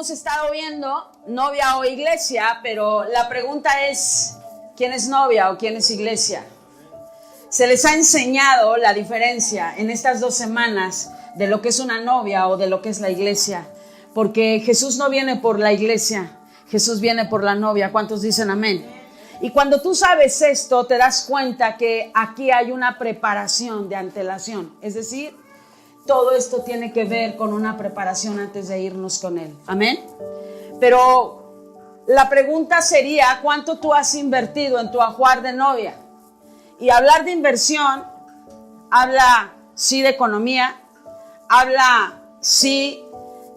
Hemos estado viendo novia o iglesia, pero la pregunta es, ¿quién es novia o quién es iglesia? Se les ha enseñado la diferencia en estas 2 semanas de lo que es una novia o de lo que es la iglesia, porque Jesús no viene por la iglesia, Jesús viene por la novia. ¿Cuántos dicen amén? Y cuando tú sabes esto, te das cuenta que aquí hay una preparación de antelación, es decir, todo esto tiene que ver con una preparación antes de irnos con Él. Amén. Pero la pregunta sería, ¿cuánto tú has invertido en tu ajuar de novia? Y hablar de inversión, habla sí de economía, habla sí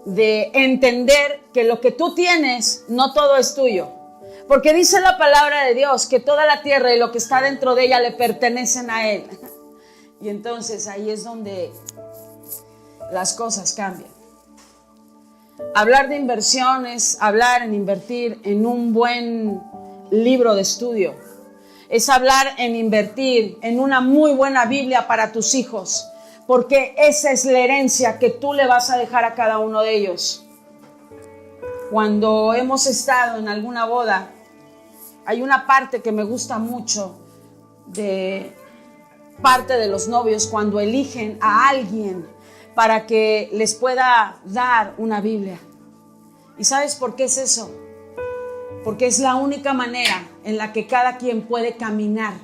de entender que lo que tú tienes, no todo es tuyo. Porque dice la palabra de Dios que toda la tierra y lo que está dentro de ella le pertenecen a Él. Y entonces ahí es donde las cosas cambian. Hablar de inversión es hablar en invertir en un buen libro de estudio. Es hablar en invertir en una muy buena Biblia para tus hijos, porque esa es la herencia que tú le vas a dejar a cada uno de ellos. Cuando hemos estado en alguna boda, hay una parte que me gusta mucho de parte de los novios cuando eligen a alguien para que les pueda dar una Biblia. ¿Y sabes por qué es eso? Porque es la única manera en la que cada quien puede caminar.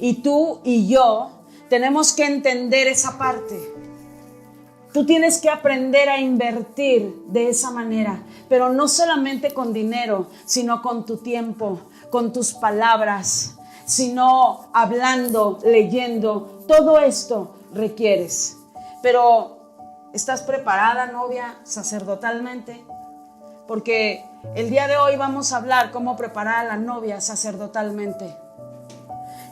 Y tú y yo tenemos que entender esa parte. Tú tienes que aprender a invertir de esa manera, pero no solamente con dinero, sino con tu tiempo, con tus palabras, sino hablando, leyendo. Todo esto requieres. Pero, ¿estás preparada, novia, sacerdotalmente? Porque el día de hoy vamos a hablar cómo preparar a la novia sacerdotalmente.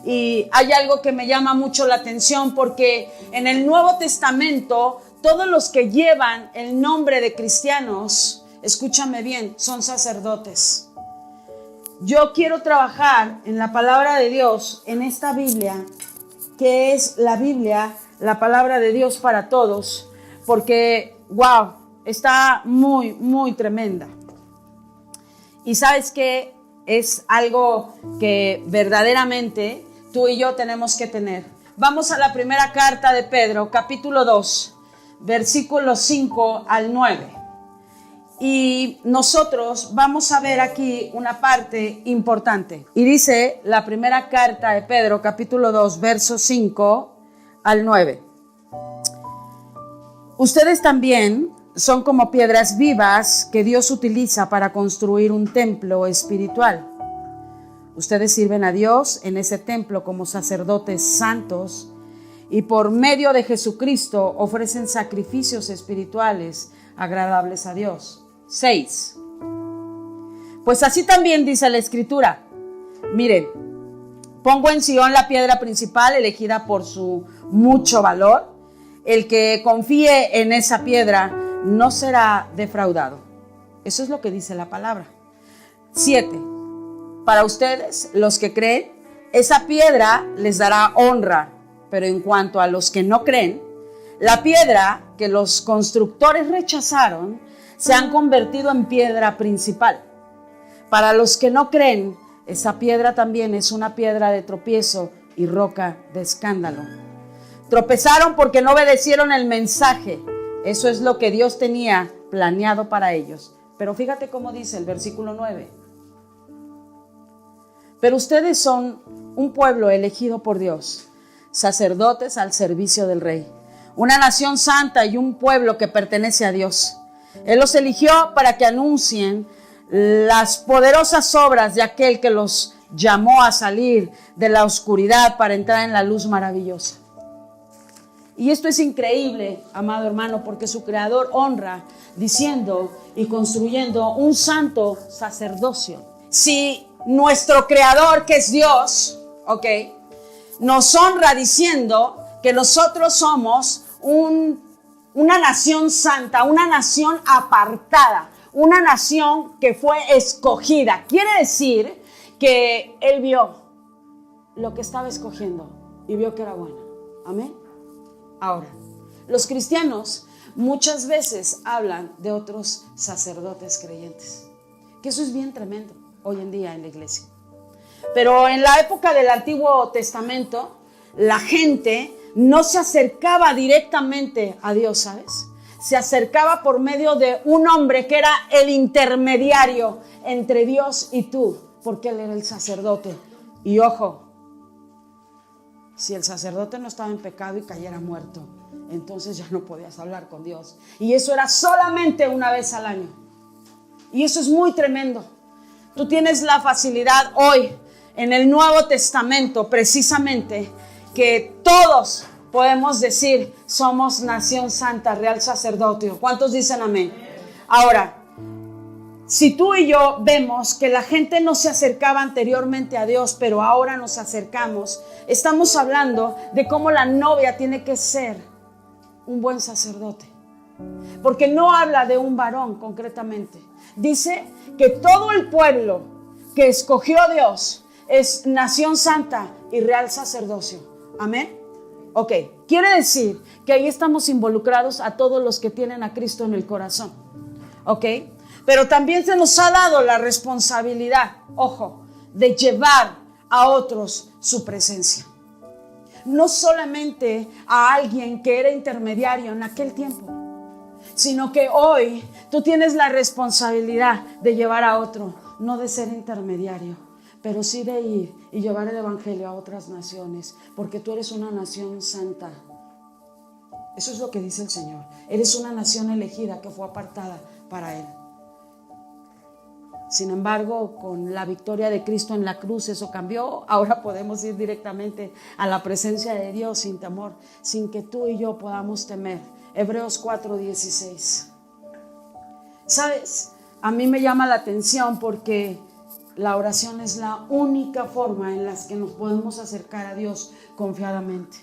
Y hay algo que me llama mucho la atención porque en el Nuevo Testamento todos los que llevan el nombre de cristianos, escúchame bien, son sacerdotes. Yo quiero trabajar en la palabra de Dios, en esta Biblia, que es la Biblia, la palabra de Dios para todos, porque, wow, está muy, muy tremenda. Y sabes que es algo que verdaderamente tú y yo tenemos que tener. Vamos a la primera carta de Pedro, capítulo 2, versículos 5 al 9. Y nosotros vamos a ver aquí una parte importante. Y dice la primera carta de Pedro, capítulo 2, versos 5 al 9. Ustedes también son como piedras vivas que Dios utiliza para construir un templo espiritual. Ustedes sirven a Dios en ese templo como sacerdotes santos y por medio de Jesucristo ofrecen sacrificios espirituales agradables a Dios. 6. Pues así también dice la Escritura. Miren, pongo en Sión la piedra principal elegida por su mucho valor. El que confíe en esa piedra no será defraudado. Eso es lo que dice la palabra. 7. Para ustedes, los que creen, esa piedra les dará honra. Pero en cuanto a los que no creen, la piedra que los constructores rechazaron se han convertido en piedra principal. Para los que no creen, esa piedra también es una piedra de tropiezo y roca de escándalo. Tropezaron porque no obedecieron el mensaje. Eso es lo que Dios tenía planeado para ellos. Pero fíjate cómo dice el versículo 9. Pero ustedes son un pueblo elegido por Dios, sacerdotes al servicio del Rey, una nación santa y un pueblo que pertenece a Dios. Él los eligió para que anuncien las poderosas obras de aquel que los llamó a salir de la oscuridad para entrar en la luz maravillosa. Y esto es increíble, amado hermano, porque su creador honra diciendo y construyendo un santo sacerdocio. Si nuestro creador, que es Dios, nos honra diciendo que nosotros somos una nación santa, una nación apartada, una nación que fue escogida. Quiere decir que Él vio lo que estaba escogiendo y vio que era bueno. Amén. Ahora, los cristianos muchas veces hablan de otros sacerdotes creyentes. Que eso es bien tremendo hoy en día en la iglesia. Pero en la época del Antiguo Testamento, la gente no se acercaba directamente a Dios, ¿sabes? Se acercaba por medio de un hombre que era el intermediario entre Dios y tú, porque él era el sacerdote. Y ojo, si el sacerdote no estaba en pecado y cayera muerto, entonces ya no podías hablar con Dios. Y eso era solamente una vez al año. Y eso es muy tremendo. Tú tienes la facilidad hoy, en el Nuevo Testamento, precisamente, que todos podemos decir, somos nación santa, real sacerdocio. ¿Cuántos dicen amén? Ahora, si tú y yo vemos que la gente no se acercaba anteriormente a Dios, pero ahora nos acercamos, estamos hablando de cómo la novia tiene que ser un buen sacerdote. Porque no habla de un varón concretamente. Dice que todo el pueblo que escogió Dios es nación santa y real sacerdocio. Amén. Ok, quiere decir que ahí estamos involucrados a todos los que tienen a Cristo en el corazón. Ok, pero también se nos ha dado la responsabilidad, ojo, de llevar a otros su presencia. No solamente a alguien que era intermediario en aquel tiempo, sino que hoy tú tienes la responsabilidad de llevar a otro, no de ser intermediario, pero sí de ir y llevar el evangelio a otras naciones, porque tú eres una nación santa. Eso es lo que dice el Señor. Eres una nación elegida que fue apartada para Él. Sin embargo, con la victoria de Cristo en la cruz, eso cambió. Ahora podemos ir directamente a la presencia de Dios sin temor, sin que tú y yo podamos temer. Hebreos 4:16. ¿Sabes? A mí me llama la atención porque la oración es la única forma en la que nos podemos acercar a Dios confiadamente.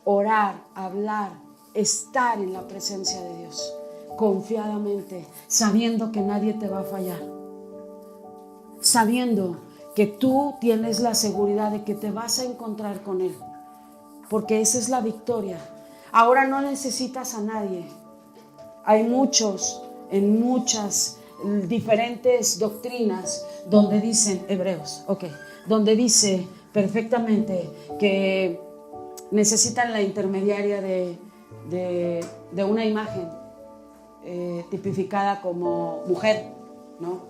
Orar, hablar, estar en la presencia de Dios confiadamente, sabiendo que nadie te va a fallar, sabiendo que tú tienes la seguridad de que te vas a encontrar con Él, porque esa es la victoria. Ahora no necesitas a nadie. Hay muchos, en muchas diferentes doctrinas donde dicen, Hebreos, donde dice perfectamente que necesitan la intermediaria de una imagen tipificada como mujer, ¿no?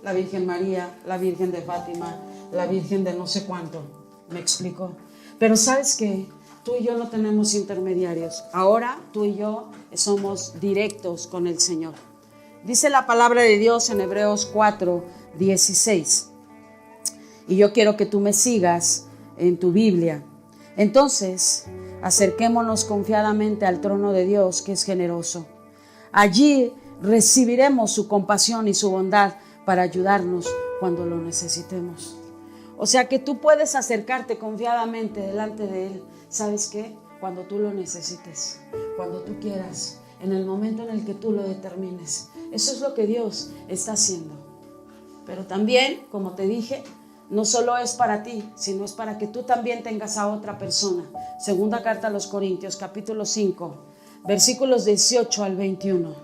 La Virgen María, la Virgen de Fátima, la Virgen de no sé cuánto. ¿Me explico? Pero ¿sabes qué? Tú y yo no tenemos intermediarios. Ahora tú y yo somos directos con el Señor. Dice la palabra de Dios en Hebreos 4:16. Y yo quiero que tú me sigas en tu Biblia. Entonces, acerquémonos confiadamente al trono de Dios, que es generoso. Allí recibiremos su compasión y su bondad para ayudarnos cuando lo necesitemos. O sea que tú puedes acercarte confiadamente delante de Él. ¿Sabes qué? Cuando tú lo necesites, cuando tú quieras, en el momento en el que tú lo determines. Eso es lo que Dios está haciendo. Pero también, como te dije, no solo es para ti, sino es para que tú también tengas a otra persona. Segunda carta a los Corintios, capítulo 5, versículos 18 al 21.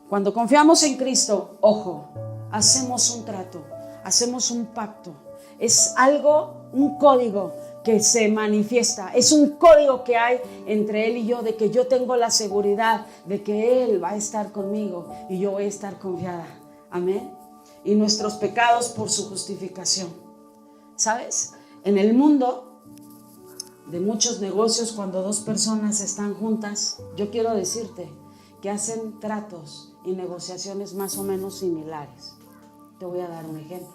Cuando confiamos en Cristo, ojo, hacemos un trato, hacemos un pacto. Es algo, un código que se manifiesta. Es un código que hay entre Él y yo, de que yo tengo la seguridad de que Él va a estar conmigo y yo voy a estar confiada. Amén. Y nuestros pecados por su justificación. ¿Sabes? En el mundo de muchos negocios, cuando dos personas están juntas, yo quiero decirte que hacen tratos y negociaciones más o menos similares. Te voy a dar un ejemplo.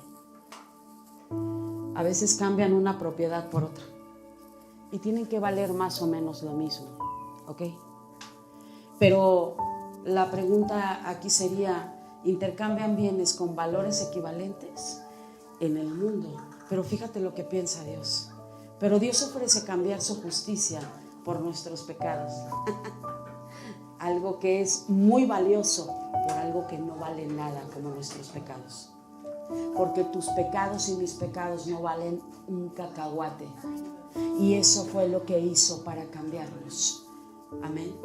A veces cambian una propiedad por otra y tienen que valer más o menos lo mismo, ¿ok? Pero la pregunta aquí sería, ¿intercambian bienes con valores equivalentes? En el mundo. Pero fíjate lo que piensa Dios. Pero Dios ofrece cambiar su justicia por nuestros pecados. Algo que es muy valioso por algo que no vale nada como nuestros pecados. Porque tus pecados y mis pecados no valen un cacahuate. Y eso fue lo que hizo para cambiarlos. Amén.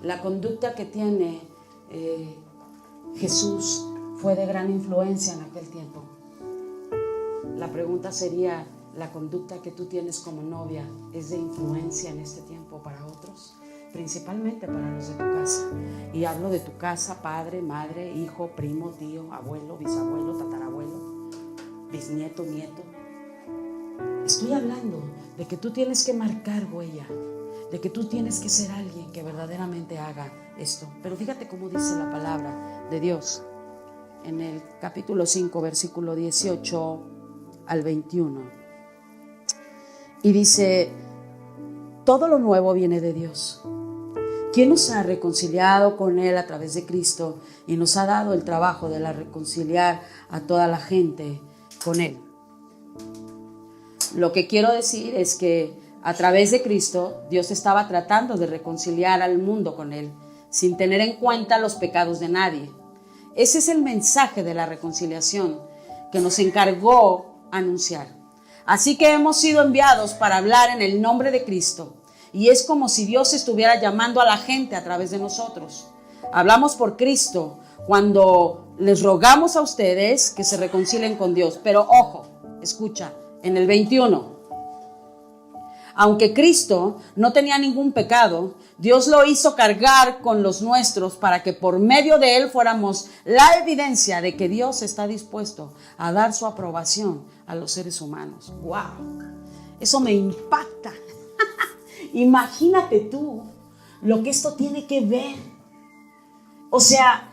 La conducta que tiene Jesús fue de gran influencia en aquel tiempo. La pregunta sería, ¿la conducta que tú tienes como novia es de influencia en este tiempo para otros? Principalmente para los de tu casa. Y hablo de tu casa, padre, madre, hijo, primo, tío, abuelo, bisabuelo, tatarabuelo, bisnieto, nieto. Estoy hablando de que tú tienes que marcar huella, de que tú tienes que ser alguien que verdaderamente haga esto. Pero fíjate cómo dice la palabra de Dios en el capítulo 5, versículo 18 al 21. Y dice, todo lo nuevo viene de Dios, quien nos ha reconciliado con Él a través de Cristo y nos ha dado el trabajo de reconciliar a toda la gente con Él. Lo que quiero decir es que a través de Cristo, Dios estaba tratando de reconciliar al mundo con Él, sin tener en cuenta los pecados de nadie. Ese es el mensaje de la reconciliación que nos encargó anunciar. Así que hemos sido enviados para hablar en el nombre de Cristo. Y es como si Dios estuviera llamando a la gente a través de nosotros. Hablamos por Cristo cuando les rogamos a ustedes que se reconcilien con Dios. Pero ojo, escucha, en el 21. Aunque Cristo no tenía ningún pecado, Dios lo hizo cargar con los nuestros para que por medio de Él fuéramos la evidencia de que Dios está dispuesto a dar su aprobación a los seres humanos. ¡Wow! Eso me impacta. Imagínate tú lo que esto tiene que ver. O sea,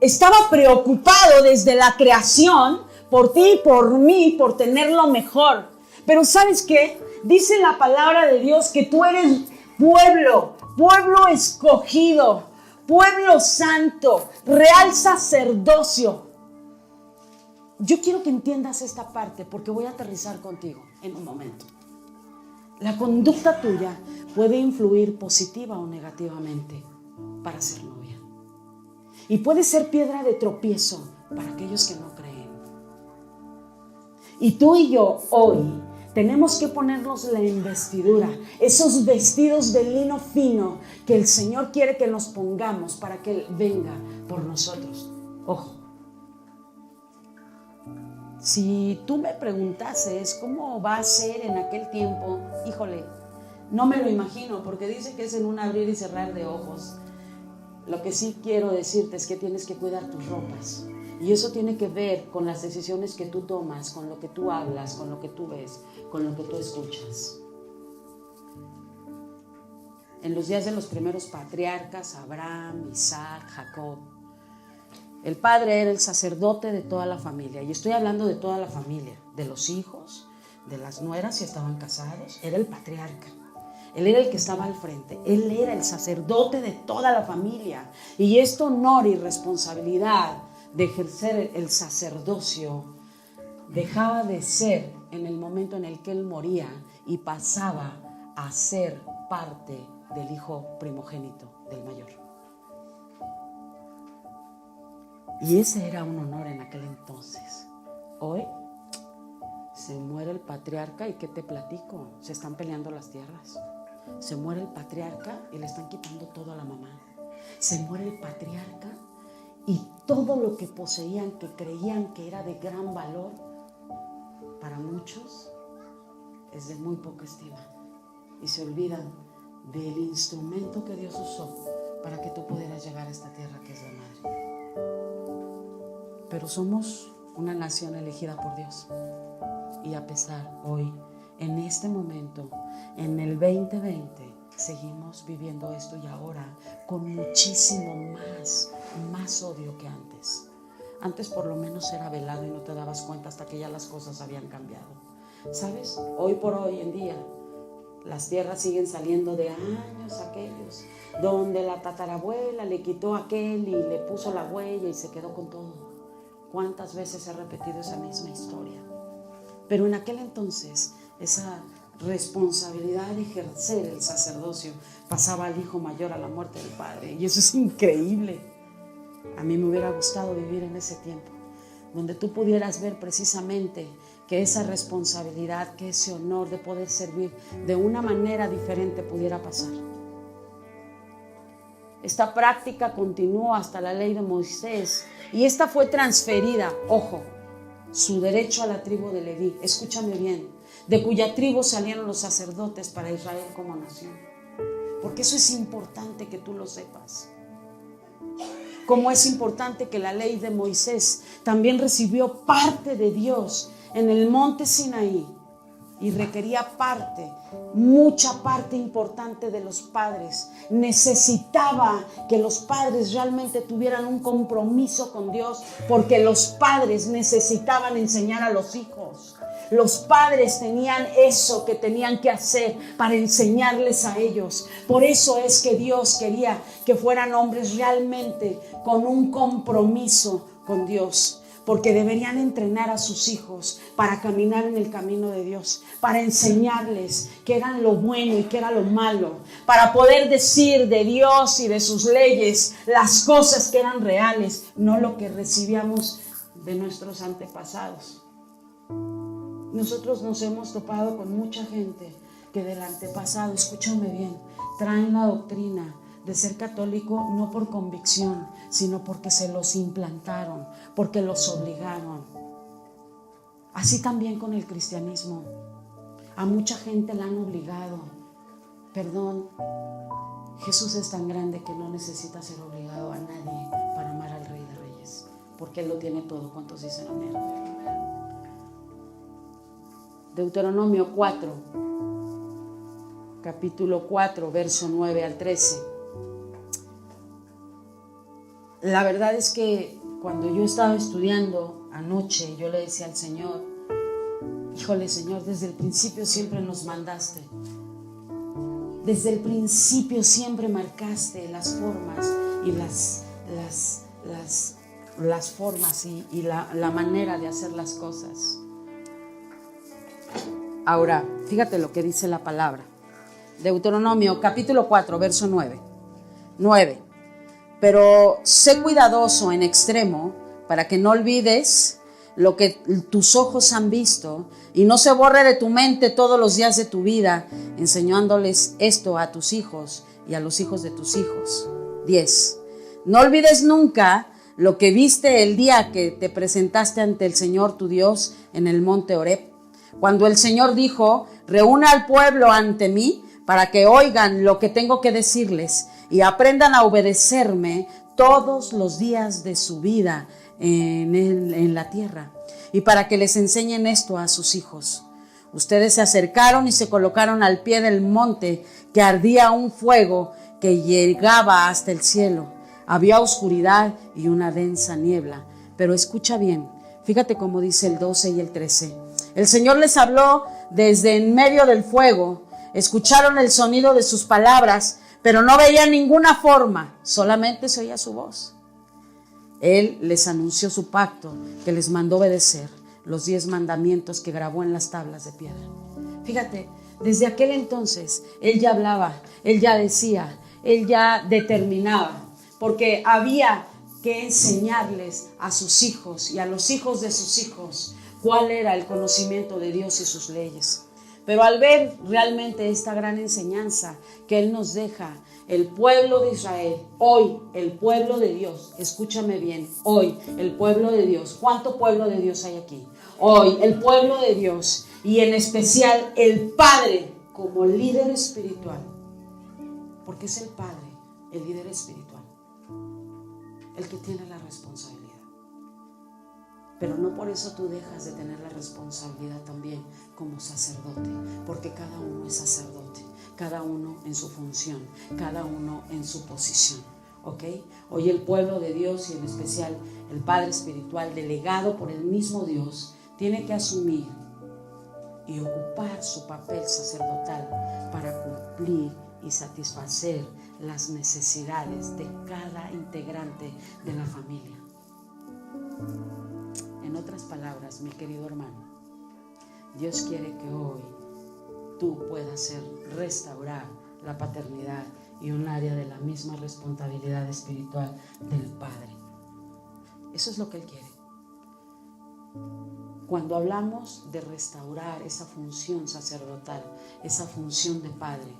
estaba preocupado desde la creación por ti y por mí, por tener lo mejor. Pero ¿sabes qué? Dice la palabra de Dios que tú eres pueblo escogido, pueblo santo, real sacerdocio. Yo quiero que entiendas esta parte porque voy a aterrizar contigo en un momento. La conducta tuya puede influir positiva o negativamente para ser novia. Y puede ser piedra de tropiezo para aquellos que no creen. Y tú y yo hoy tenemos que ponernos la investidura, esos vestidos de lino fino que el Señor quiere que nos pongamos para que Él venga por nosotros. Ojo. Si tú me preguntases cómo va a ser en aquel tiempo, híjole, no me lo imagino, porque dice que es en un abrir y cerrar de ojos. Lo que sí quiero decirte es que tienes que cuidar tus ropas. Y eso tiene que ver con las decisiones que tú tomas, con lo que tú hablas, con lo que tú ves, con lo que tú escuchas. En los días de los primeros patriarcas, Abraham, Isaac, Jacob, el padre era el sacerdote de toda la familia. Y estoy hablando de toda la familia, de los hijos, de las nueras si estaban casados. Era el patriarca. Él era el que estaba al frente. Él era el sacerdote de toda la familia. Y este honor y responsabilidad de ejercer el sacerdocio dejaba de ser en el momento en el que él moría y pasaba a ser parte del hijo primogénito, del mayor. Y ese era un honor en aquel entonces. Hoy se muere el patriarca y ¿qué te platico? Se están peleando las tierras. Se muere el patriarca y le están quitando todo a la mamá. Se muere el patriarca y todo lo que poseían, que creían que era de gran valor, para muchos es de muy poca estima. Y se olvidan del instrumento que Dios usó para que tú pudieras llegar a esta tierra que es la madre. Pero somos una nación elegida por Dios. Y a pesar hoy, en este momento, en el 2020, seguimos viviendo esto y ahora con muchísimo más odio que antes. Antes por lo menos era velado y no te dabas cuenta hasta que ya las cosas habían cambiado. ¿Sabes? Hoy por hoy en día, las tierras siguen saliendo de años aquellos, donde la tatarabuela le quitó a aquel y le puso la huella y se quedó con todo. ¿Cuántas veces he repetido esa misma historia? Pero en aquel entonces, esa responsabilidad de ejercer el sacerdocio pasaba al hijo mayor a la muerte del padre. Y eso es increíble. A mí me hubiera gustado vivir en ese tiempo. donde tú pudieras ver precisamente que esa responsabilidad, que ese honor de poder servir de una manera diferente pudiera pasar. Esta práctica continuó hasta la ley de Moisés y esta fue transferida, ojo, su derecho a la tribu de Leví, escúchame bien, de cuya tribu salieron los sacerdotes para Israel como nación. Porque eso es importante que tú lo sepas. Como es importante que la ley de Moisés también recibió parte de Dios en el monte Sinaí y requería parte, mucha parte importante de los padres. Necesitaba que los padres realmente tuvieran un compromiso con Dios, porque los padres necesitaban enseñar a los hijos. Los padres tenían eso que tenían que hacer para enseñarles a ellos. Por eso es que Dios quería que fueran hombres realmente con un compromiso con Dios, porque deberían entrenar a sus hijos para caminar en el camino de Dios, para enseñarles qué era lo bueno y qué era lo malo, para poder decir de Dios y de sus leyes las cosas que eran reales, no lo que recibíamos de nuestros antepasados. Nosotros nos hemos topado con mucha gente que del antepasado, escúchame bien, traen la doctrina de ser católico no por convicción, sino porque se los implantaron, porque los obligaron. Así también con el cristianismo. A mucha gente la han obligado. Perdón, Jesús es tan grande que no necesita ser obligado a nadie para amar al Rey de Reyes, porque Él lo tiene todo. ¿Cuántos dicen amén? Deuteronomio 4, capítulo 4, verso 9 al 13. La verdad es que cuando yo estaba estudiando anoche, yo le decía al Señor, híjole Señor, desde el principio siempre nos mandaste. Desde el principio siempre marcaste las formas y las formas y la manera de hacer las cosas. Ahora, fíjate lo que dice la palabra. Deuteronomio capítulo 4, verso 9. 9. Pero sé cuidadoso en extremo para que no olvides lo que tus ojos han visto y no se borre de tu mente todos los días de tu vida, enseñándoles esto a tus hijos y a los hijos de tus hijos. 10. No olvides nunca lo que viste el día que te presentaste ante el Señor tu Dios en el monte Horeb, cuando el Señor dijo, reúna al pueblo ante mí para que oigan lo que tengo que decirles y aprendan a obedecerme todos los días de su vida en la tierra, y para que les enseñen esto a sus hijos. Ustedes se acercaron y se colocaron al pie del monte, que ardía un fuego que llegaba hasta el cielo. Había oscuridad y una densa niebla. Pero escucha bien, fíjate cómo dice el 12 y el 13. El Señor les habló desde en medio del fuego. Escucharon el sonido de sus palabras, pero no veían ninguna forma, solamente se oía su voz. Él les anunció su pacto, que les mandó obedecer, los 10 mandamientos que grabó en las tablas de piedra. Fíjate, desde aquel entonces, Él ya hablaba, Él ya decía, Él ya determinaba, porque había que enseñarles a sus hijos y a los hijos de sus hijos cuál era el conocimiento de Dios y sus leyes. Pero al ver realmente esta gran enseñanza que Él nos deja, el pueblo de Israel, hoy el pueblo de Dios, escúchame bien, hoy el pueblo de Dios, ¿cuánto pueblo de Dios hay aquí? Hoy el pueblo de Dios y en especial el Padre como líder espiritual, porque es el Padre, el líder espiritual, el que tiene la responsabilidad. Pero no por eso tú dejas de tener la responsabilidad también como sacerdote, porque cada uno es sacerdote, cada uno en su función, cada uno en su posición, ¿ok? Hoy el pueblo de Dios y en especial el Padre espiritual, delegado por el mismo Dios, tiene que asumir y ocupar su papel sacerdotal para cumplir y satisfacer las necesidades de cada integrante de la familia. En otras palabras, mi querido hermano, Dios quiere que hoy tú puedas restaurar la paternidad y un área de la misma responsabilidad espiritual del Padre. Eso es lo que Él quiere. Cuando hablamos de restaurar esa función sacerdotal, esa función de padre,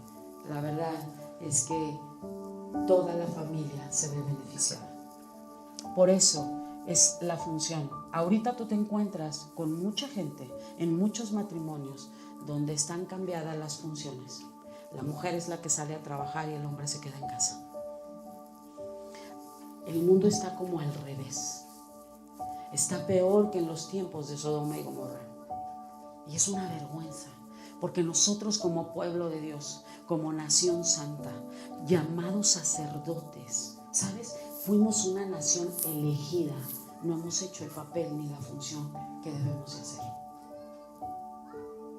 la verdad es que toda la familia se ve beneficiada. Por eso es la función. Ahorita tú te encuentras con mucha gente en muchos matrimonios donde están cambiadas las funciones. La mujer es la que sale a trabajar y el hombre se queda en casa. El mundo está como al revés. Está peor que en los tiempos de Sodoma y Gomorra. Y es una vergüenza, porque nosotros como pueblo de Dios, como nación santa, llamados sacerdotes, ¿sabes? Fuimos una nación elegida. No hemos hecho el papel ni la función que debemos de hacer.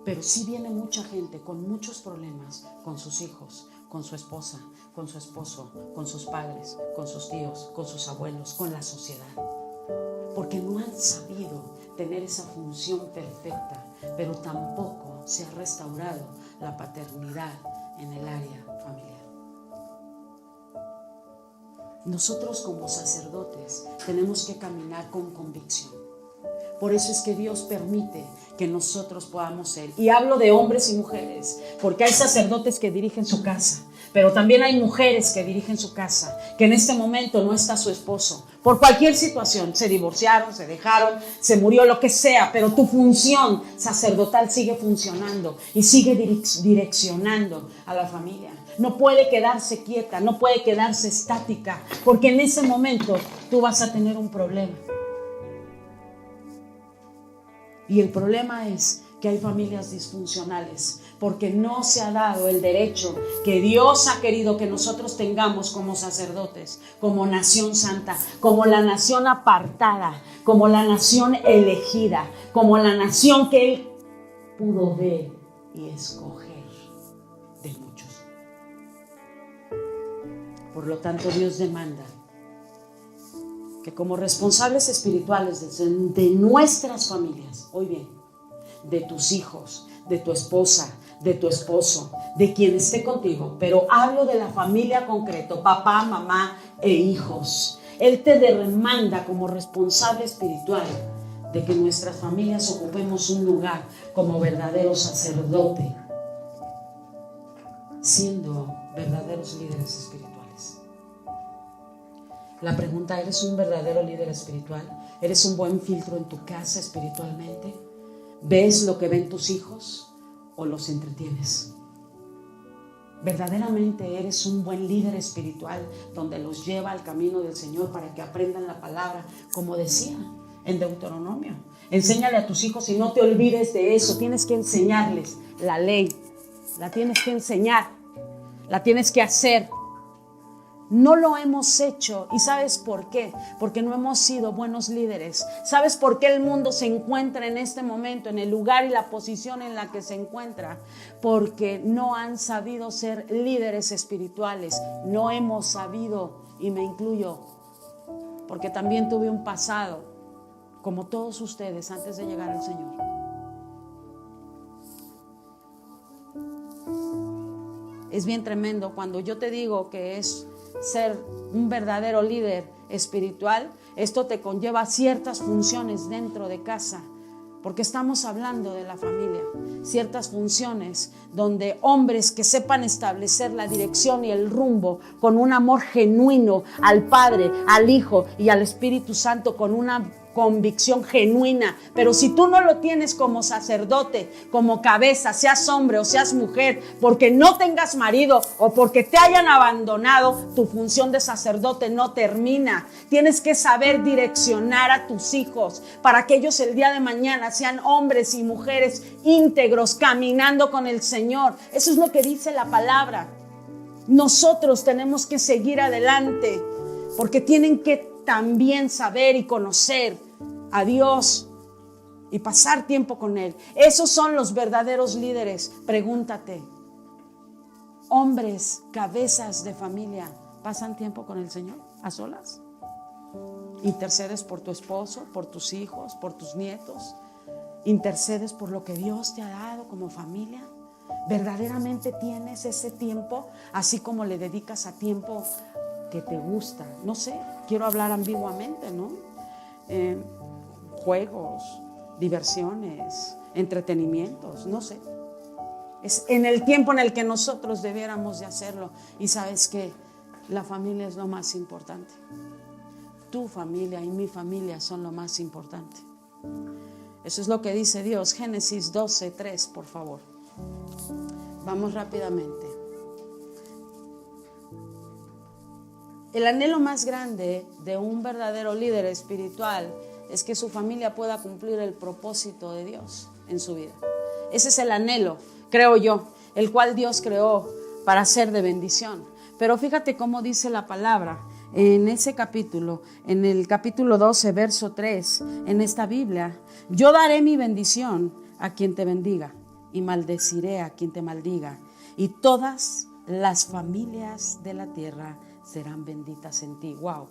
Pero sí viene mucha gente con muchos problemas, con sus hijos, con su esposa, con su esposo, con sus padres, con sus tíos, con sus abuelos, con la sociedad. Porque no han sabido tener esa función perfecta, pero tampoco se ha restaurado la paternidad en el área familiar. Nosotros como sacerdotes tenemos que caminar con convicción. Por eso es que Dios permite que nosotros podamos ser. Y hablo de hombres y mujeres, porque hay sacerdotes que dirigen su casa, pero también hay mujeres que dirigen su casa, que en este momento no está su esposo. Por cualquier situación, se divorciaron, se dejaron, se murió, lo que sea, pero tu función sacerdotal sigue funcionando y sigue direccionando a la familia. No puede quedarse quieta, no puede quedarse estática, porque en ese momento tú vas a tener un problema. Y el problema es que hay familias disfuncionales porque no se ha dado el derecho que Dios ha querido que nosotros tengamos como sacerdotes, como nación santa, como la nación apartada, como la nación elegida, como la nación que Él pudo ver y escoger de muchos. Por lo tanto, Dios demanda que como responsables espirituales de nuestras familias, hoy bien, de tus hijos, de tu esposa, de tu esposo, de quien esté contigo, pero hablo de la familia concreto, papá, mamá e hijos. Él te demanda como responsable espiritual de que nuestras familias ocupemos un lugar como verdadero sacerdote, siendo verdaderos líderes espirituales. La pregunta, ¿eres un verdadero líder espiritual? ¿Eres un buen filtro en tu casa espiritualmente? ¿Ves lo que ven tus hijos o los entretienes? ¿Verdaderamente eres un buen líder espiritual donde los lleva al camino del Señor para que aprendan la palabra? Como decía en Deuteronomio, enséñale a tus hijos y no te olvides de eso. Tienes que enseñarles la ley, la tienes que enseñar, la tienes que hacer. No lo hemos hecho. ¿Y sabes por qué? Porque no hemos sido buenos líderes. ¿Sabes por qué el mundo se encuentra en este momento en el lugar y la posición en la que se encuentra? Porque no han sabido ser líderes espirituales. No hemos sabido, y me incluyo, porque también tuve un pasado, como todos ustedes, antes de llegar al Señor. Es bien tremendo cuando yo te digo que es ser un verdadero líder espiritual. Esto te conlleva ciertas funciones dentro de casa, porque estamos hablando de la familia. Ciertas funciones donde hombres que sepan establecer la dirección y el rumbo con un amor genuino al Padre, al Hijo y al Espíritu Santo, con una convicción genuina. Pero si tú no lo tienes como sacerdote, como cabeza, seas hombre o seas mujer, porque no tengas marido o porque te hayan abandonado, tu función de sacerdote no termina. Tienes que saber direccionar a tus hijos para que ellos el día de mañana sean hombres y mujeres íntegros, caminando con el Señor. Eso es lo que dice la palabra. Nosotros tenemos que seguir adelante, porque tienen que también saber y conocer a Dios y pasar tiempo con Él. Esos son los verdaderos líderes. Pregúntate, hombres, cabezas de familia, ¿pasan tiempo con el Señor a solas? ¿Intercedes por tu esposo, por tus hijos, por tus nietos? ¿Intercedes por lo que Dios te ha dado como familia? ¿Verdaderamente tienes ese tiempo, así como le dedicas a tiempo que te gusta? No sé, quiero hablar ambiguamente, ¿no? Juegos, diversiones, entretenimientos, no sé. Es en el tiempo en el que nosotros debiéramos de hacerlo. Y sabes que la familia es lo más importante. Tu familia y mi familia son lo más importante. Eso es lo que dice Dios. Génesis 12:3, por favor. Vamos rápidamente. El anhelo más grande de un verdadero líder espiritual es que su familia pueda cumplir el propósito de Dios en su vida. Ese es el anhelo, creo yo, el cual Dios creó para ser de bendición. Pero fíjate cómo dice la palabra en ese capítulo, en el capítulo 12, verso 3, en esta Biblia: yo daré mi bendición a quien te bendiga y maldeciré a quien te maldiga, y todas las familias de la tierra serán benditas en ti. Wow.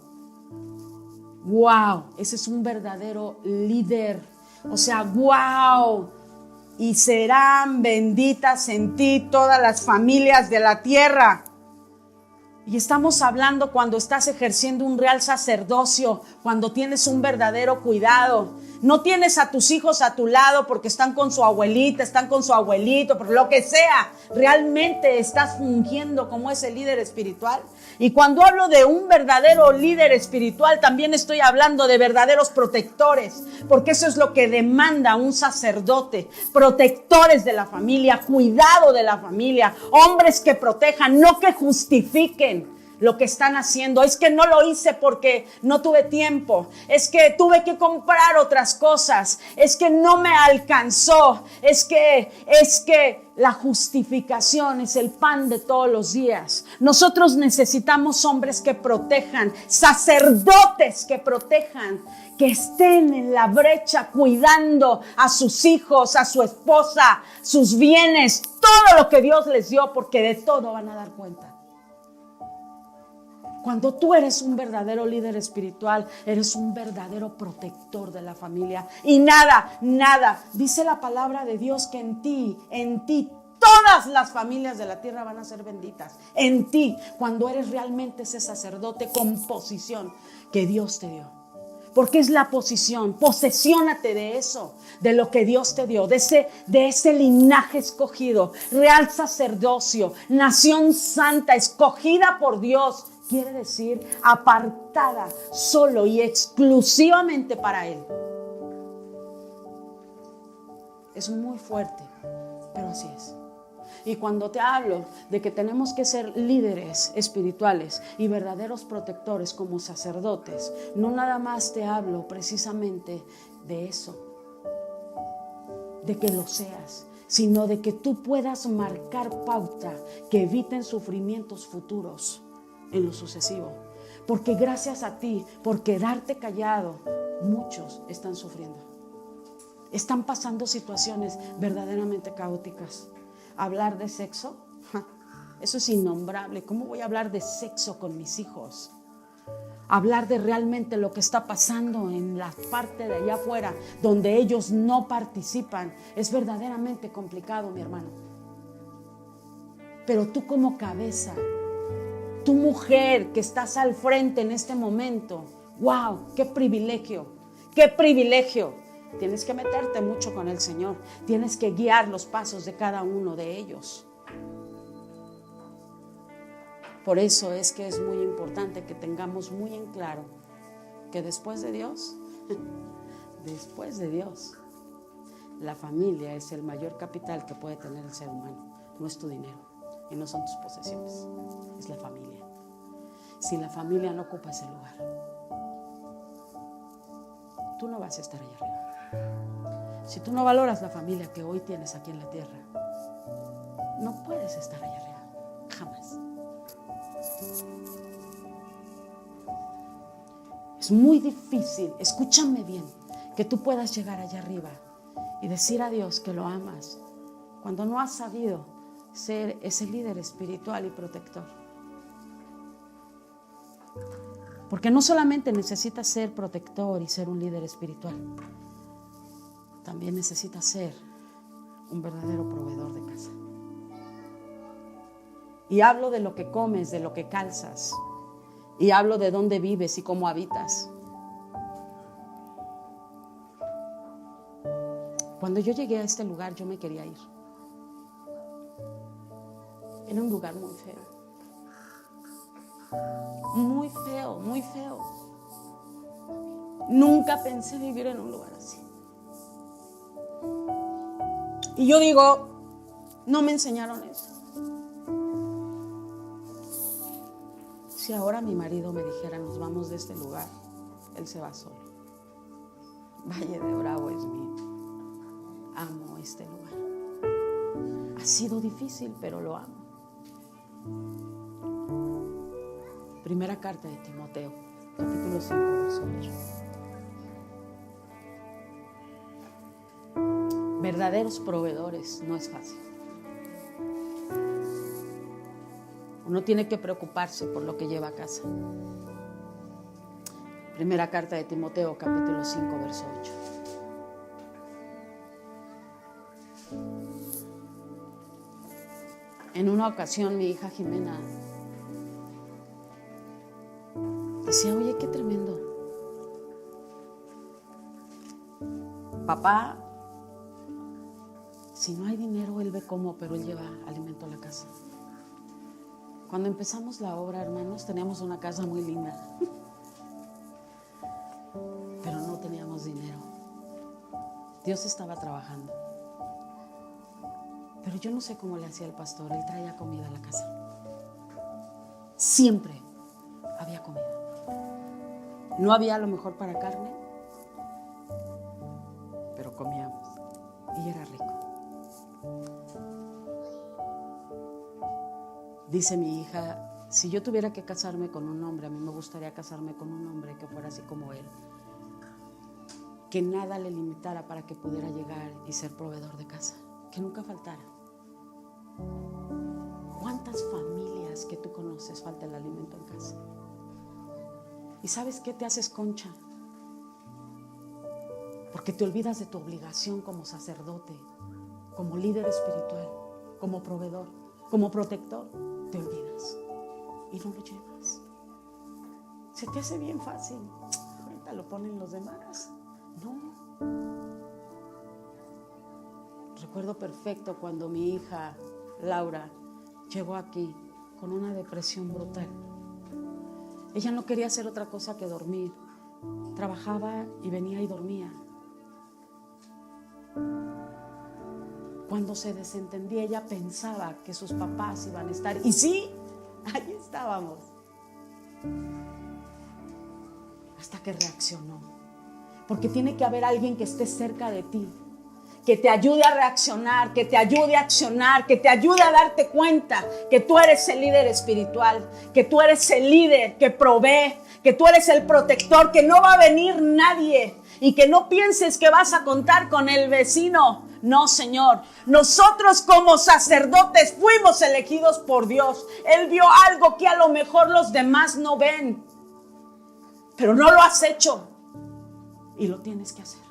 Wow, ese es un verdadero líder. O sea, wow. Y serán benditas en ti todas las familias de la tierra. Y estamos hablando cuando estás ejerciendo un real sacerdocio, cuando tienes un verdadero cuidado. No tienes a tus hijos a tu lado porque están con su abuelita, están con su abuelito, por lo que sea. Realmente estás fungiendo como ese líder espiritual. Y cuando hablo de un verdadero líder espiritual, también estoy hablando de verdaderos protectores, porque eso es lo que demanda un sacerdote. Protectores de la familia, cuidado de la familia, hombres que protejan, no que justifiquen lo que están haciendo. Es que no lo hice porque no tuve tiempo, es que tuve que comprar otras cosas, es que no me alcanzó, es que la justificación es el pan de todos los días. Nosotros necesitamos hombres que protejan, sacerdotes que protejan, que estén en la brecha cuidando a sus hijos, a su esposa, sus bienes, todo lo que Dios les dio, porque de todo van a dar cuenta. Cuando tú eres un verdadero líder espiritual, eres un verdadero protector de la familia. Y nada, dice la palabra de Dios que en ti, todas las familias de la tierra van a ser benditas. En ti, cuando eres realmente ese sacerdote con posición que Dios te dio. Porque es la posición, posesiónate de eso, de lo que Dios te dio, de ese linaje escogido, real sacerdocio, nación santa, escogida por Dios. Quiere decir apartada solo y exclusivamente para Él. Es muy fuerte, pero así es. Y cuando te hablo de que tenemos que ser líderes espirituales y verdaderos protectores como sacerdotes, no nada más te hablo precisamente de eso, de que lo seas, sino de que tú puedas marcar pauta que eviten sufrimientos futuros en lo sucesivo. Porque gracias a ti, por quedarte callado, muchos están sufriendo. Están pasando situaciones verdaderamente caóticas. Hablar de sexo, eso es innombrable. ¿Cómo voy a hablar de sexo con mis hijos? Hablar de realmente lo que está pasando en la parte de allá afuera, donde ellos no participan, es verdaderamente complicado, mi hermano. Pero tú como cabeza, tu mujer que estás al frente en este momento, wow, qué privilegio, qué privilegio. Tienes que meterte mucho con el Señor, tienes que guiar los pasos de cada uno de ellos. Por eso es que es muy importante que tengamos muy en claro que después de Dios, la familia es el mayor capital que puede tener el ser humano. No es tu dinero y no son tus posesiones, es la familia. Si la familia no ocupa ese lugar, tú no vas a estar allá arriba. Si tú no valoras la familia que hoy tienes aquí en la tierra, no puedes estar allá arriba, jamás. Es muy difícil, escúchame bien, que tú puedas llegar allá arriba y decir a Dios que lo amas cuando no has sabido ser ese líder espiritual y protector. Porque no solamente necesitas ser protector y ser un líder espiritual, también necesitas ser un verdadero proveedor de casa. Y hablo de lo que comes, de lo que calzas, y hablo de dónde vives y cómo habitas. Cuando yo llegué a este lugar, yo me quería ir. Era un lugar muy feo. Muy feo, muy feo. Nunca pensé vivir en un lugar así. Y yo digo, no me enseñaron eso. Si ahora mi marido me dijera, nos vamos de este lugar, él se va solo. Valle de Bravo es mío. Amo este lugar. Ha sido difícil, pero lo amo. Primera carta de Timoteo, capítulo 5, verso 8. Verdaderos proveedores no es fácil. Uno tiene que preocuparse por lo que lleva a casa. Primera carta de Timoteo, capítulo 5, verso 8. En una ocasión mi hija Jimena decía, oye, qué tremendo. Papá, si no hay dinero, él ve cómo, pero él lleva alimento a la casa. Cuando empezamos la obra, hermanos, teníamos una casa muy linda, pero no teníamos dinero. Dios estaba trabajando. Pero yo no sé cómo le hacía el pastor, él traía comida a la casa. Siempre había comida. No había a lo mejor para carne, pero comíamos y era rico. Dice mi hija, si yo tuviera que casarme con un hombre, a mí me gustaría casarme con un hombre que fuera así como él, que nada le limitara para que pudiera llegar y ser proveedor de casa, que nunca faltara. ¿Cuántas familias que tú conoces falta el alimento en casa? ¿Y sabes qué? Te haces concha, porque te olvidas de tu obligación como sacerdote, como líder espiritual, como proveedor, como protector. Te olvidas y no lo llevas. Se te hace bien fácil. Ahorita lo ponen los demás. No. Recuerdo perfecto cuando mi hija Laura llegó aquí con una depresión brutal. Ella no quería hacer otra cosa que dormir. Trabajaba y venía y dormía. Cuando se desentendía, ella pensaba que sus papás iban a estar. Y sí, ahí estábamos. Hasta que reaccionó. Porque tiene que haber alguien que esté cerca de ti, que te ayude a reaccionar, que te ayude a accionar, que te ayude a darte cuenta que tú eres el líder espiritual, que tú eres el líder que provee, que tú eres el protector, que no va a venir nadie y que no pienses que vas a contar con el vecino. No, Señor, nosotros como sacerdotes fuimos elegidos por Dios. Él vio algo que a lo mejor los demás no ven, pero no lo has hecho y lo tienes que hacer.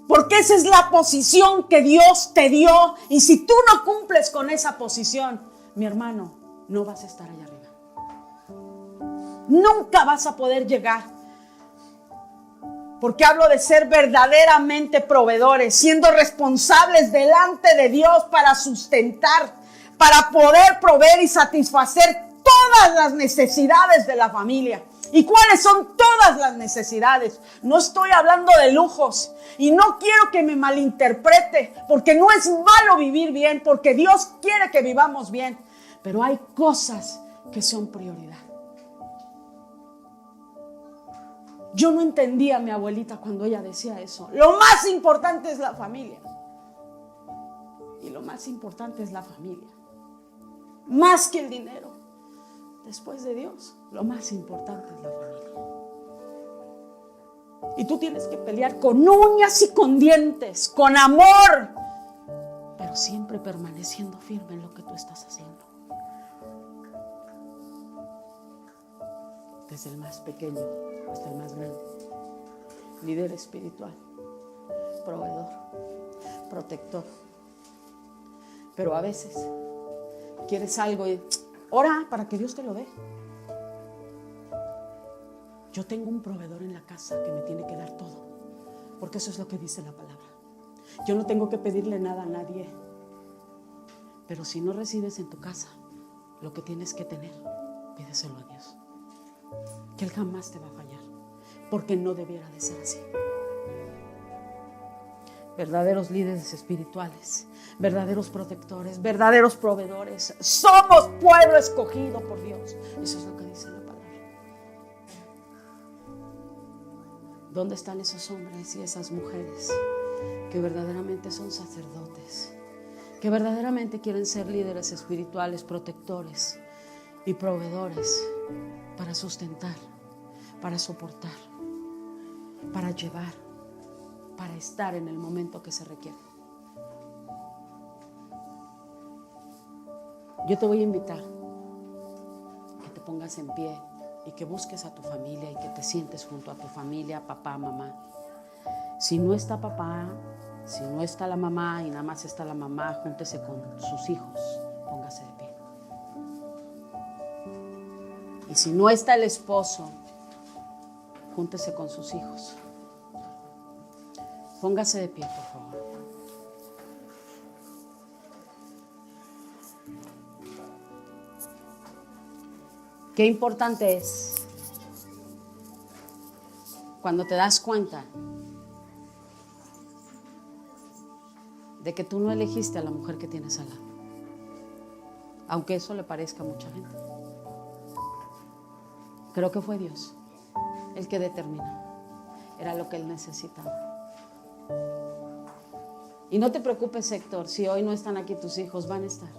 Porque esa es la posición que Dios te dio. Y si tú no cumples con esa posición, mi hermano, no vas a estar allá arriba. Nunca vas a poder llegar. Porque hablo de ser verdaderamente proveedores, siendo responsables delante de Dios para sustentar, para poder proveer y satisfacer todas las necesidades de la familia. ¿Y cuáles son todas las necesidades? No estoy hablando de lujos y no quiero que me malinterprete, porque no es malo vivir bien, porque Dios quiere que vivamos bien, pero hay cosas que son prioridad. Yo no entendía a mi abuelita cuando ella decía eso. Lo más importante es la familia. Y lo más importante es la familia. Más que el dinero. Después de Dios, lo más importante es la familia. Y tú tienes que pelear con uñas y con dientes, con amor, pero siempre permaneciendo firme en lo que tú estás haciendo. Desde el más pequeño hasta el más grande. Líder espiritual, proveedor, protector. Pero a veces quieres algo y ora para que Dios te lo dé. Yo tengo un proveedor en la casa que me tiene que dar todo. Porque eso es lo que dice la palabra. Yo no tengo que pedirle nada a nadie. Pero si no recibes en tu casa lo que tienes que tener, pídeselo a Dios. Que Él jamás te va a fallar. Porque no debiera de ser así. Verdaderos líderes espirituales, verdaderos protectores, verdaderos proveedores. Somos pueblo escogido por Dios. Eso es lo que dice la palabra. ¿Dónde están esos hombres y esas mujeres que verdaderamente son sacerdotes? Que verdaderamente quieren ser líderes espirituales, protectores y proveedores para sustentar, para soportar, para llevar, para estar en el momento que se requiere. Yo te voy a invitar que te pongas en pie y que busques a tu familia y que te sientes junto a tu familia, papá, mamá. Si no está papá, si no está la mamá y nada más está la mamá, júntese con sus hijos, póngase de pie. Y si no está el esposo, júntese con sus hijos. Póngase de pie, por favor. Qué importante es cuando te das cuenta de que tú no elegiste a la mujer que tienes al lado, aunque eso le parezca a mucha gente. Creo que fue Dios el que determinó. Era lo que Él necesitaba. Y no te preocupes, Héctor, si hoy no están aquí tus hijos, van a estar.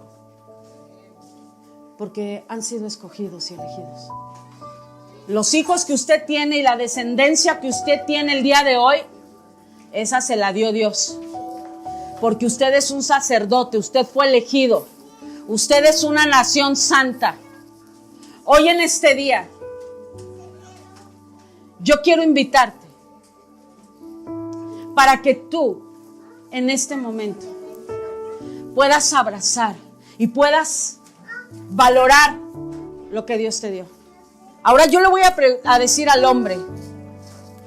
Porque han sido escogidos y elegidos. Los hijos que usted tiene y la descendencia que usted tiene el día de hoy, esa se la dio Dios. Porque usted es un sacerdote, usted fue elegido. Usted es una nación santa. Hoy en este día, yo quiero invitarte para que tú, en este momento, puedas abrazar y puedas valorar lo que Dios te dio. Ahora yo le voy a decir al hombre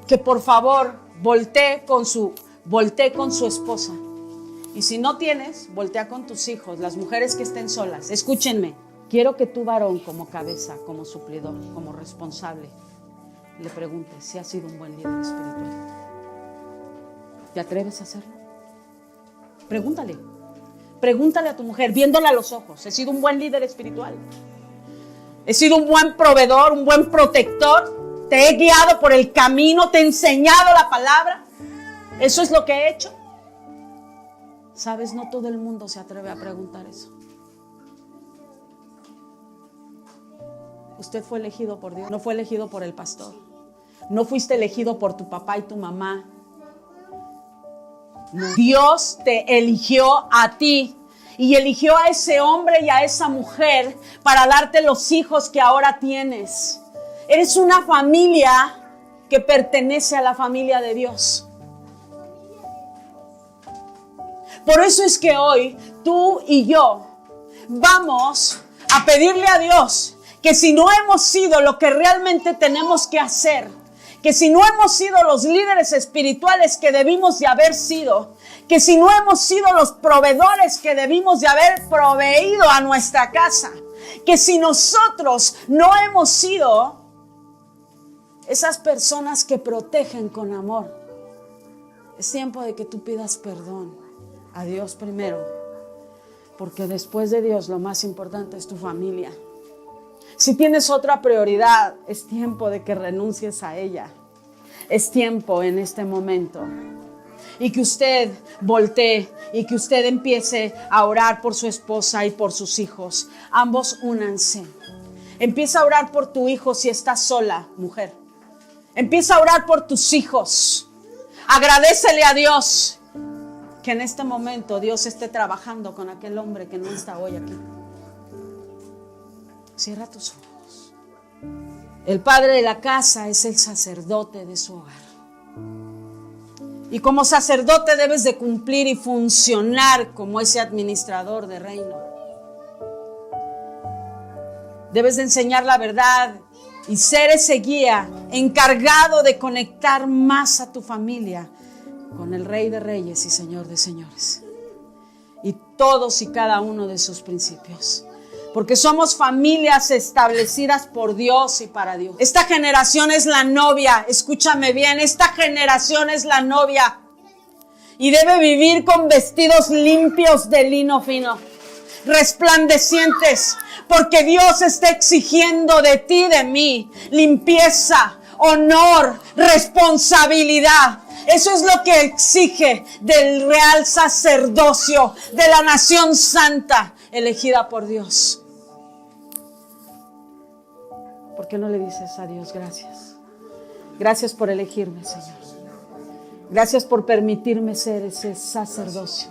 que por favor voltee con su esposa. Y si no tienes, voltea con tus hijos, las mujeres que estén solas. Escúchenme, quiero que tú, varón, como cabeza, como suplidor, como responsable, le preguntes si has sido un buen líder espiritual. ¿Te atreves a hacerlo? Pregúntale a tu mujer, viéndola a los ojos. ¿He sido un buen líder espiritual? ¿He sido un buen proveedor, un buen protector? ¿Te he guiado por el camino? ¿Te he enseñado la palabra? ¿Eso es lo que he hecho? Sabes, no todo el mundo se atreve a preguntar eso. Usted fue elegido por Dios, no fue elegido por el pastor. No fuiste elegido por tu papá y tu mamá. No. Dios te eligió a ti y eligió a ese hombre y a esa mujer para darte los hijos que ahora tienes. Eres una familia que pertenece a la familia de Dios. Por eso es que hoy tú y yo vamos a pedirle a Dios que si no hemos sido lo que realmente tenemos que hacer, que si no hemos sido los líderes espirituales que debimos de haber sido, que si no hemos sido los proveedores que debimos de haber proveído a nuestra casa, que si nosotros no hemos sido esas personas que protegen con amor, es tiempo de que tú pidas perdón a Dios primero, porque después de Dios lo más importante es tu familia. Si tienes otra prioridad, es tiempo de que renuncies a ella. Es tiempo en este momento. Y que usted voltee y que usted empiece a orar por su esposa y por sus hijos. Ambos únanse. Empieza a orar por tu hijo si estás sola, mujer. Empieza a orar por tus hijos. Agradécele a Dios que en este momento Dios esté trabajando con aquel hombre que no está hoy aquí. Cierra tus ojos. El padre de la casa es el sacerdote de su hogar. Y como sacerdote debes de cumplir y funcionar como ese administrador de reino. Debes de enseñar la verdad y ser ese guía encargado de conectar más a tu familia con el Rey de Reyes y Señor de Señores, y todos y cada uno de sus principios, porque somos familias establecidas por Dios y para Dios. Esta generación es la novia, escúchame bien, esta generación es la novia y debe vivir con vestidos limpios de lino fino, resplandecientes, porque Dios está exigiendo de ti y de mí limpieza, honor, responsabilidad. Eso es lo que exige del real sacerdocio, de la nación santa elegida por Dios. ¿Por qué no le dices a Dios gracias? Gracias por elegirme, Señor. Gracias por permitirme ser ese sacerdocio.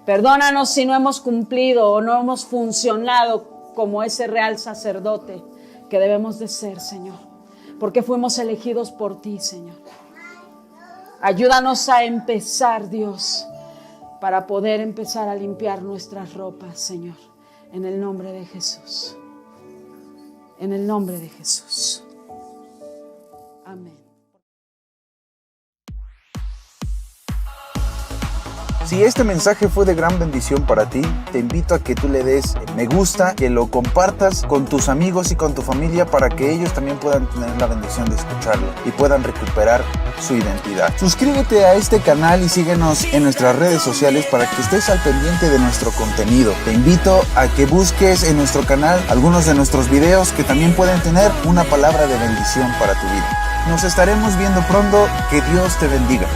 Perdónanos si no hemos cumplido o no hemos funcionado como ese real sacerdote que debemos de ser, Señor, porque fuimos elegidos por ti, Señor. Ayúdanos a empezar, Dios, para poder empezar a limpiar nuestras ropas, Señor, en el nombre de Jesús. En el nombre de Jesús. Amén. Si este mensaje fue de gran bendición para ti, te invito a que tú le des me gusta, que lo compartas con tus amigos y con tu familia para que ellos también puedan tener la bendición de escucharlo y puedan recuperar su identidad. Suscríbete a este canal y síguenos en nuestras redes sociales para que estés al pendiente de nuestro contenido. Te invito a que busques en nuestro canal algunos de nuestros videos que también pueden tener una palabra de bendición para tu vida. Nos estaremos viendo pronto. Que Dios te bendiga.